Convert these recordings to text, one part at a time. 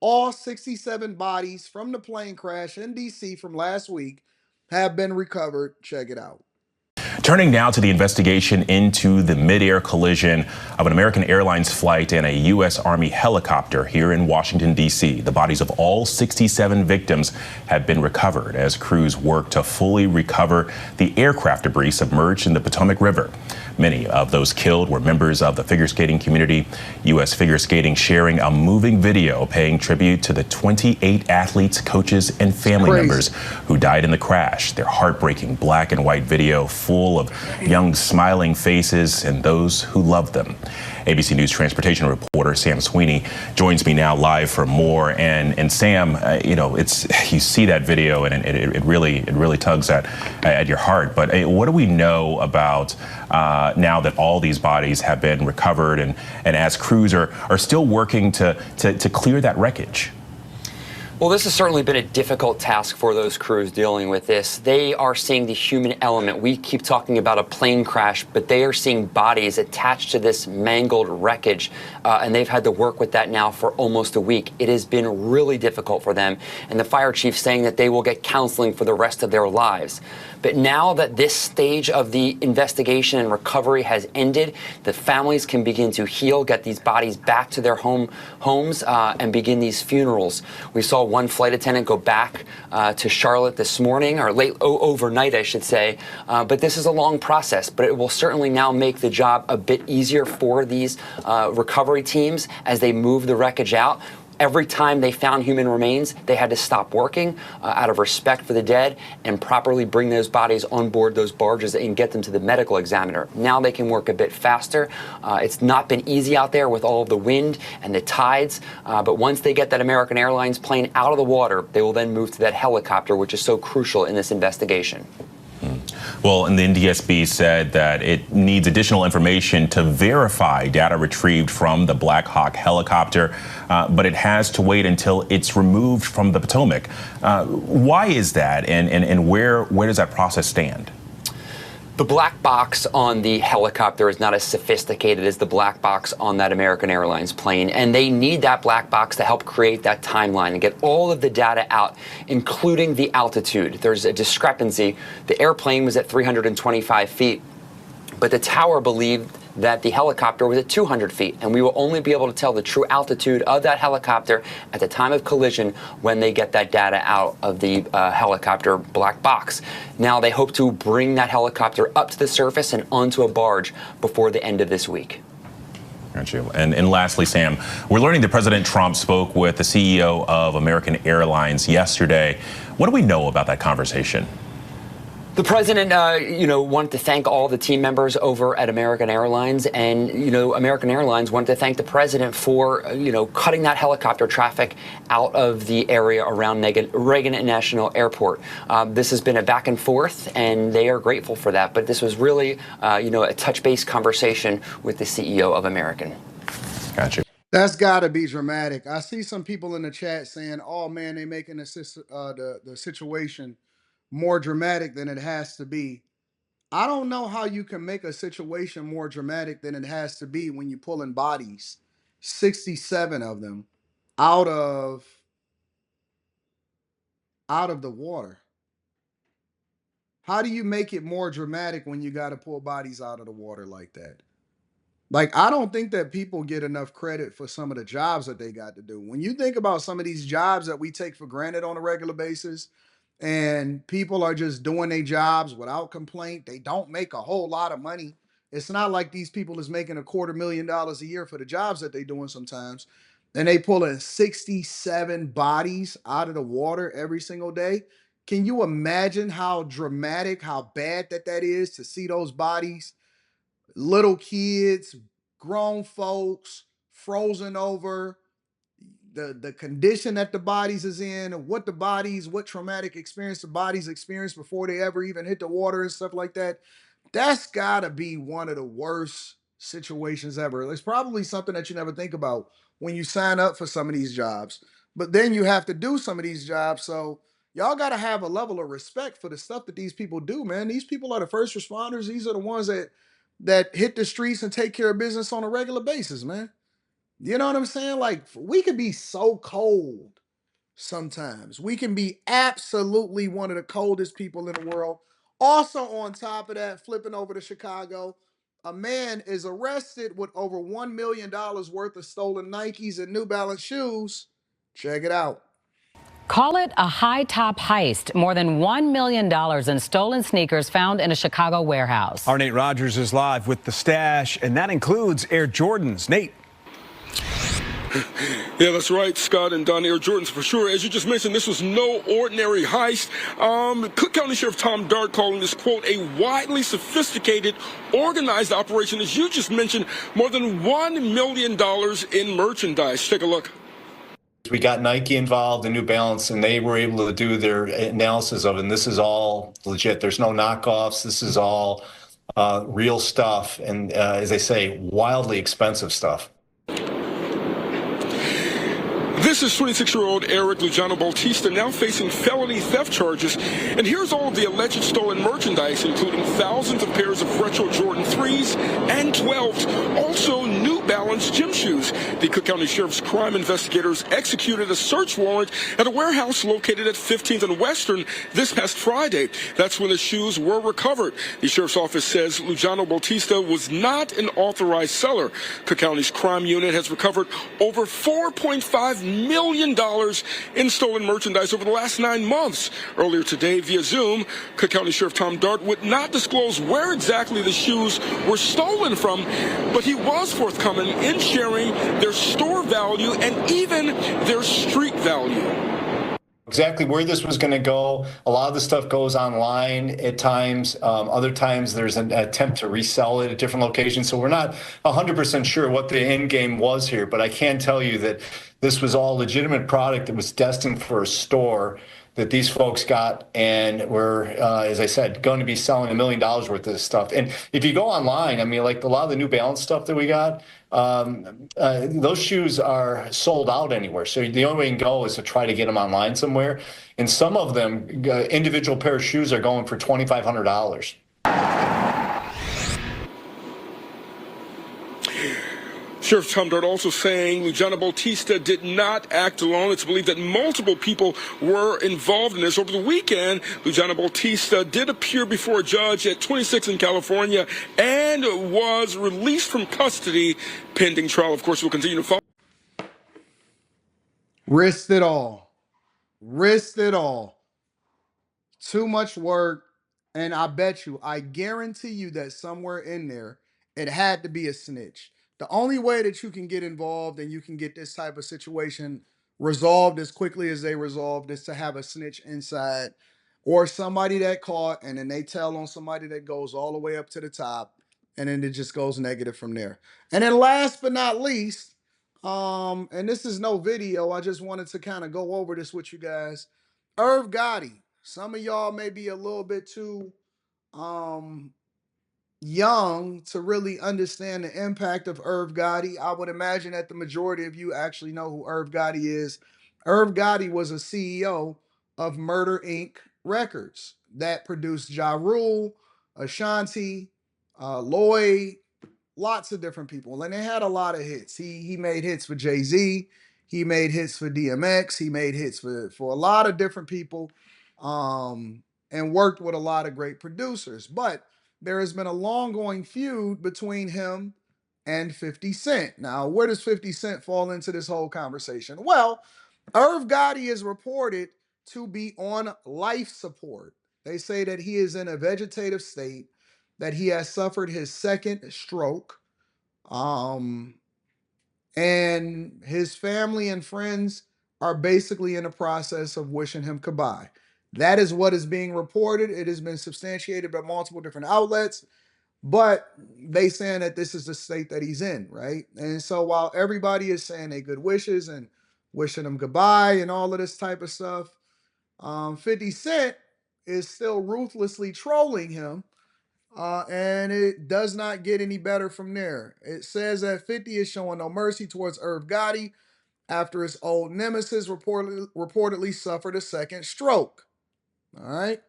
All 67 bodies from the plane crash in DC from last week have been recovered. Check it out. Turning now to the investigation into the mid-air collision of an American Airlines flight and a U.S. Army helicopter here in Washington, D.C. The bodies of all 67 victims have been recovered as crews work to fully recover the aircraft debris submerged in the Potomac River. Many of those killed were members of the figure skating community. U.S. Figure Skating sharing a moving video paying tribute to the 28 athletes, coaches, and family members who died in the crash. Their heartbreaking black and white video full of young smiling faces and those who loved them. ABC News transportation reporter Sam Sweeney joins me now live for more. And Sam, you see that video and it really tugs at your heart. But what do we know about now that all these bodies have been recovered and as crews are still working to clear that wreckage? Well, this has certainly been a difficult task for those crews dealing with this. They are seeing the human element. We keep talking about a plane crash, but they are seeing bodies attached to this mangled wreckage, and they've had to work with that now for almost a week. It has been really difficult for them, and the fire chief saying that they will get counseling for the rest of their lives. But now that this stage of the investigation and recovery has ended, the families can begin to heal, get these bodies back to their homes, and begin these funerals. We saw one flight attendant go back to Charlotte this morning, or overnight, I should say. But this is a long process, but it will certainly now make the job a bit easier for these recovery teams as they move the wreckage out. Every time they found human remains, they had to stop working out of respect for the dead and properly bring those bodies on board those barges and get them to the medical examiner. Now they can work a bit faster. It's not been easy out there with all of the wind and the tides, but once they get that American Airlines plane out of the water, they will then move to that helicopter, which is so crucial in this investigation. Well, and the NDSB said that it needs additional information to verify data retrieved from the Black Hawk helicopter, but it has to wait until it's removed from the Potomac. Why is that, and where does that process stand? The black box on the helicopter is not as sophisticated as the black box on that American Airlines plane, and they need that black box to help create that timeline and get all of the data out, including the altitude. There's a discrepancy. The airplane was at 325 feet, but the tower believed that the helicopter was at 200 feet, and we will only be able to tell the true altitude of that helicopter at the time of collision when they get that data out of the helicopter black box. Now they hope to bring that helicopter up to the surface and onto a barge before the end of this week. Got you. And lastly, Sam, we're learning that President Trump spoke with the CEO of American Airlines yesterday. What do we know about that conversation? The president, wanted to thank all the team members over at American Airlines, and, American Airlines wanted to thank the president for, cutting that helicopter traffic out of the area around Reagan National Airport. This has been a back and forth, and they are grateful for that. But this was really, a touch-base conversation with the CEO of American. Gotcha. That's got to be dramatic. I see some people in the chat saying, "Oh man, they're making the situation more dramatic than it has to be." I don't know how you can make a situation more dramatic than it has to be when you're pulling bodies, 67 of them, out of the water. How do you make it more dramatic when you got to pull bodies out of the water like that? Like, I don't think that people get enough credit for some of the jobs that they got to do. When you think about some of these jobs that we take for granted on a regular basis, and people are just doing their jobs without complaint, they don't make a whole lot of money. It's not like these people is making $250,000 a year for the jobs that they doing sometimes. And they pulling 67 bodies out of the water every single day. Can you imagine how dramatic, how bad that is to see those bodies? Little kids, grown folks, frozen over, the condition that the bodies is in, what traumatic experience the bodies experience before they ever even hit the water and stuff like that. That's gotta be one of the worst situations ever. It's probably something that you never think about when you sign up for some of these jobs, but then you have to do some of these jobs. So y'all gotta have a level of respect for the stuff that these people do, man. These people are the first responders. These are the ones that hit the streets and take care of business on a regular basis, man. You know what I'm saying? Like we could be so cold sometimes. We can be absolutely one of the coldest people in the world. Also, on top of that, flipping over to Chicago, a man is arrested with over $1 million worth of stolen Nikes and New Balance shoes. Check it out. Call it a high top heist. More than $1 million in stolen sneakers found in a Chicago warehouse. Our Nate Rogers is live with the stash, and that includes Air Jordans. Nate. Yeah, that's right, Scott and Don. Air Jordans for sure. As you just mentioned, this was no ordinary heist. Cook County Sheriff Tom Dart calling this, quote, a widely sophisticated, organized operation. As you just mentioned, more than $1 million in merchandise. Take a look. We got Nike involved and New Balance, and they were able to do their analysis of it. And this is all legit. There's no knockoffs. This is all real stuff. And as they say, wildly expensive stuff. This is 26-year-old Eric Luciano Bautista, now facing felony theft charges. And here's all of the alleged stolen merchandise, including thousands of pairs of retro Jordan 3s and 12s, also New Balance gym shoes. The Cook County Sheriff's crime investigators executed a search warrant at a warehouse located at 15th and Western this past Friday. That's when the shoes were recovered. The Sheriff's office says Luciano Bautista was not an authorized seller. Cook County's crime unit has recovered over $4.5 million in stolen merchandise over the last 9 months. Earlier today, via Zoom, Cook County Sheriff Tom Dart would not disclose where exactly the shoes were stolen from, but he was forthcoming in sharing their store value and even their street value. Exactly where this was going to go. A lot of the stuff goes online at times. Other times there's an attempt to resell it at different locations. So we're not 100% sure what the end game was here, but I can tell you that this was all legitimate product that was destined for a store that these folks got and were, as I said, going to be selling $1 million worth of this stuff. And if you go online, I mean, like a lot of the New Balance stuff that we got, those shoes are sold out anywhere. So the only way you can go is to try to get them online somewhere. And some of them, individual pair of shoes are going for $2,500. Sheriff Tom Dart also saying Luciano Bautista did not act alone. It's believed that multiple people were involved in this. Over the weekend, Luciano Bautista did appear before a judge at 26 in California and was released from custody pending trial. Of course, we'll continue to follow. Risked it all. Risked it all. Too much work. And I guarantee you that somewhere in there, it had to be a snitch. The only way that you can get involved and you can get this type of situation resolved as quickly as they resolved is to have a snitch inside or somebody that caught and then they tell on somebody that goes all the way up to the top and then it just goes negative from there. And then last but not least, and this is no video, I just wanted to kind of go over this with you guys. Irv Gotti. Some of y'all may be a little bit too um young to really understand the impact of Irv Gotti. I would imagine that the majority of you actually know who Irv Gotti is. Irv Gotti was a CEO of Murder Inc. Records that produced Ja Rule, Ashanti, Lloyd, lots of different people, and they had a lot of hits. He made hits for Jay-Z, he made hits for DMX, he made hits for a lot of different people, and worked with a lot of great producers. But there has been a long going feud between him and 50 Cent. Now, where does 50 Cent fall into this whole conversation? Well, Irv Gotti is reported to be on life support. They say that he is in a vegetative state, that he has suffered his second stroke, um, and his family and friends are basically in the process of wishing him goodbye. That is what is being reported. It has been substantiated by multiple different outlets, but they saying that this is the state that he's in, right? And so while everybody is saying their good wishes and wishing him goodbye and all of this type of stuff, 50 Cent is still ruthlessly trolling him, and it does not get any better from there. It says that 50 is showing no mercy towards Irv Gotti after his old nemesis reportedly suffered a second stroke. All right.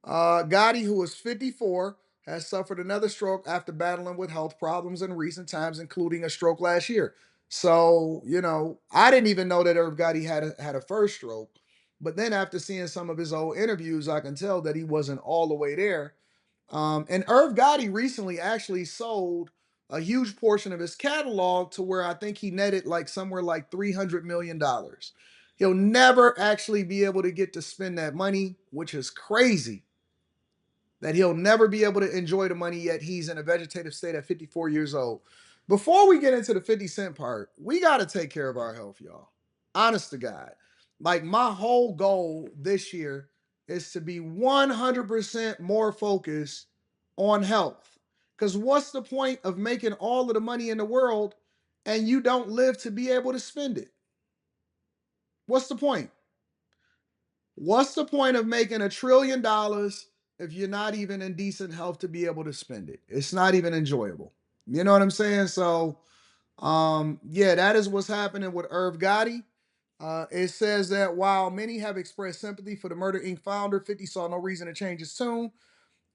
Gotti, who is 54, has suffered another stroke after battling with health problems in recent times, including a stroke last year. So, I didn't even know that Irv Gotti had a first stroke. But then after seeing some of his old interviews, I can tell that he wasn't all the way there. And Irv Gotti recently actually sold a huge portion of his catalog to where I think he netted like somewhere like $300 million. He'll never actually be able to get to spend that money, which is crazy that he'll never be able to enjoy the money, yet he's in a vegetative state at 54 years old. Before we get into the 50 Cent part, we got to take care of our health, y'all. Honest to God. Like, my whole goal this year is to be 100% more focused on health. Because what's the point of making all of the money in the world and you don't live to be able to spend it? What's the point? What's the point of making $1 trillion if you're not even in decent health to be able to spend it? It's not even enjoyable. You know what I'm saying? So, yeah, that is what's happening with Irv Gotti. It says that while many have expressed sympathy for the Murder Inc. founder, 50 saw no reason to change his tune,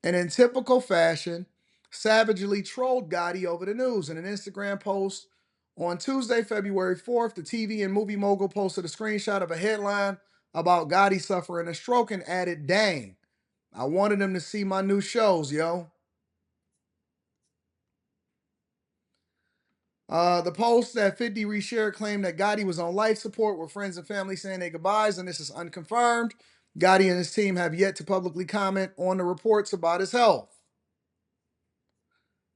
and in typical fashion, savagely trolled Gotti over the news. In an Instagram post on Tuesday, February 4th, the TV and movie mogul posted a screenshot of a headline about Gotti suffering a stroke and added, "Dang, I wanted him to see my new shows, yo." The post that 50 reshared claimed that Gotti was on life support with friends and family saying their goodbyes, and this is unconfirmed. Gotti and his team have yet to publicly comment on the reports about his health.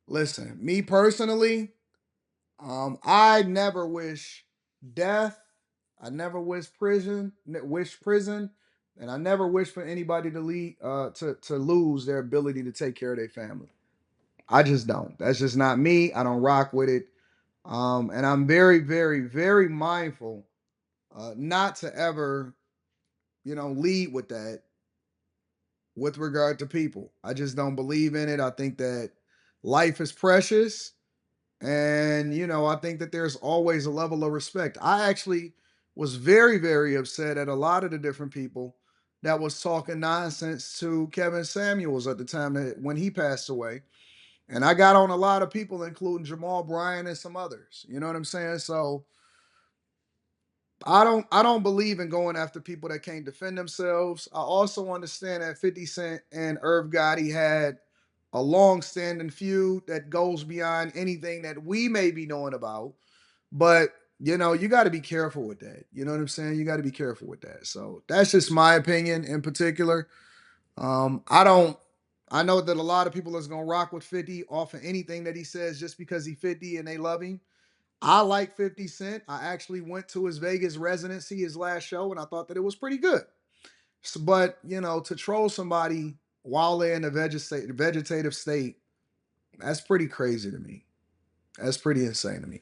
Listen, me personally, I never wish death. I never wish prison, and I never wish for anybody to to lose their ability to take care of their family. I just don't. That's just not me. I don't rock with it. And I'm very, very, very mindful not to ever, lead with that with regard to people. I just don't believe in it. I think that life is precious. And, I think that there's always a level of respect. I actually was very, very upset at a lot of the different people that was talking nonsense to Kevin Samuels at the time that when he passed away. And I got on a lot of people, including Jamal Bryan and some others. You know what I'm saying? So I don't believe in going after people that can't defend themselves. I also understand that 50 Cent and Irv Gotti had a long-standing feud that goes beyond anything that we may be knowing about. But you got to be careful with that. You know what I'm saying? You got to be careful with that. So that's just my opinion in particular. I don't. I know that a lot of people is gonna rock with 50 off of anything that he says just because he's 50 and they love him. I like 50 Cent. I actually went to his Vegas residency, his last show, and I thought that it was pretty good. But to troll somebody while they're in a vegetative state, that's pretty crazy to me. That's pretty insane to me.